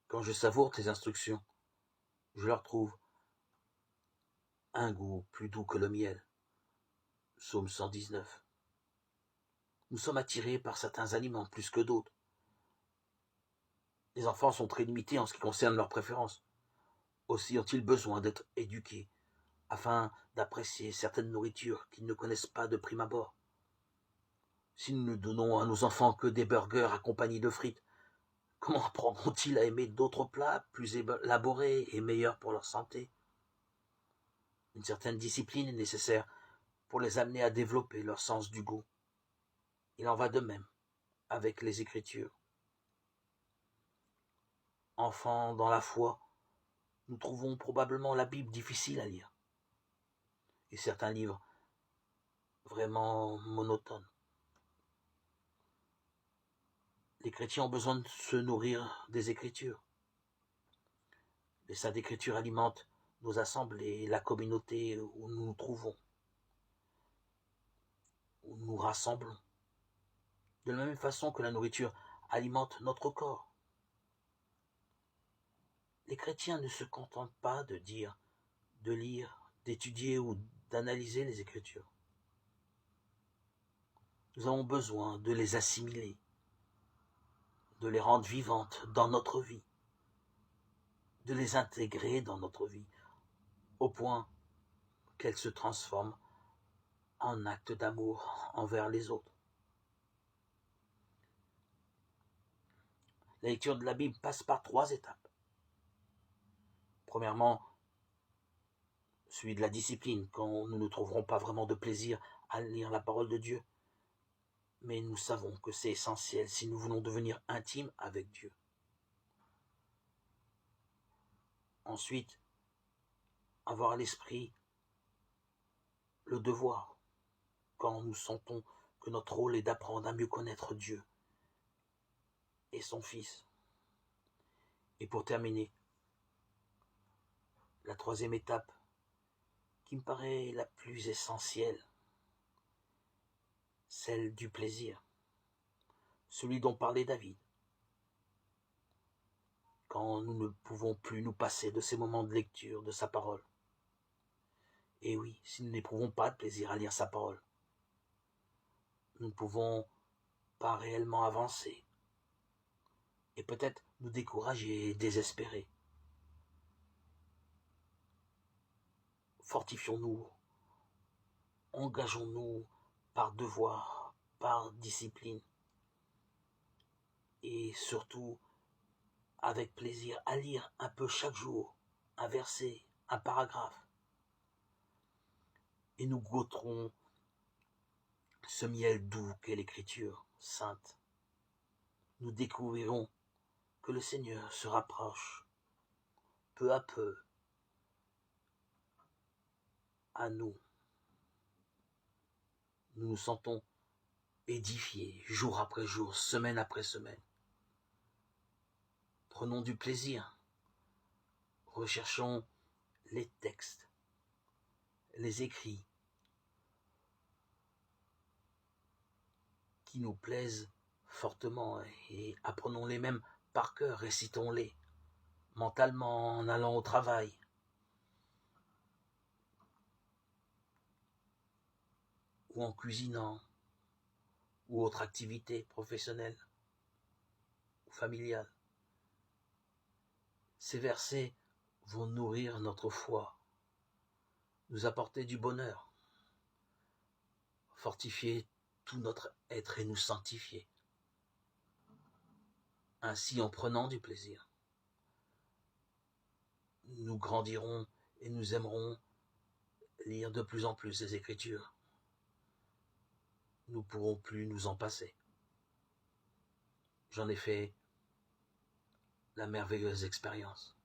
Quand je savoure tes instructions, je leur trouve un goût plus doux que le miel. Psaume 119. Nous sommes attirés par certains aliments plus que d'autres. Les enfants sont très limités en ce qui concerne leurs préférences. Aussi ont-ils besoin d'être éduqués afin d'apprécier certaines nourritures qu'ils ne connaissent pas de prime abord. Si nous ne donnons à nos enfants que des burgers accompagnés de frites, comment apprendront-ils à aimer d'autres plats plus élaborés et meilleurs pour leur santé? Une certaine discipline est nécessaire pour les amener à développer leur sens du goût. Il en va de même avec les Écritures. Enfants dans la foi, nous trouvons probablement la Bible difficile à lire et certains livres vraiment monotones. Les chrétiens ont besoin de se nourrir des Écritures. Les saintes Écritures alimentent nos assemblées, la communauté où nous nous trouvons, où nous rassemblons. De la même façon que la nourriture alimente notre corps. Les chrétiens ne se contentent pas de dire, de lire, d'étudier ou d'analyser les Écritures. Nous avons besoin de les assimiler, de les rendre vivantes dans notre vie, de les intégrer dans notre vie, au point qu'elles se transforment en actes d'amour envers les autres. La lecture de la Bible passe par 3 étapes. Premièrement, celui de la discipline, quand nous ne trouverons pas vraiment de plaisir à lire la parole de Dieu. Mais nous savons que c'est essentiel si nous voulons devenir intimes avec Dieu. Ensuite, avoir à l'esprit le devoir, quand nous sentons que notre rôle est d'apprendre à mieux connaître Dieu et son Fils. Et pour terminer, la 3e étape, qui me paraît la plus essentielle, celle du plaisir, celui dont parlait David. Quand nous ne pouvons plus nous passer de ces moments de lecture de sa parole. Et oui, si nous n'éprouvons pas de plaisir à lire sa parole, nous ne pouvons pas réellement avancer et peut-être nous décourager et désespérer. Fortifions-nous, engageons-nous par devoir, par discipline et surtout avec plaisir à lire un peu chaque jour, un verset, un paragraphe. Et nous goûterons ce miel doux qu'est l'Écriture sainte. Nous découvrirons que le Seigneur se rapproche peu à peu à nous. Nous nous sentons édifiés jour après jour, semaine après semaine. Prenons du plaisir. Recherchons les textes, les écrits qui nous plaisent fortement et apprenons-les même par cœur, récitons-les mentalement en allant au travail. Ou en cuisinant, ou autre activité professionnelle ou familiale. Ces versets vont nourrir notre foi, nous apporter du bonheur, fortifier tout notre être et nous sanctifier. Ainsi, en prenant du plaisir, nous grandirons et nous aimerons lire de plus en plus les Écritures. Nous ne pourrons plus nous en passer. J'en ai fait la merveilleuse expérience.